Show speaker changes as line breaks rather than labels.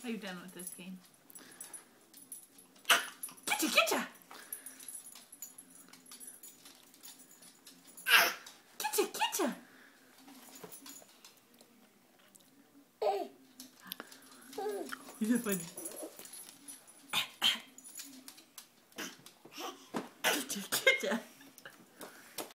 Are you done with this game? Getcha, getcha! Getcha, getcha! You're funny. Getcha, getcha!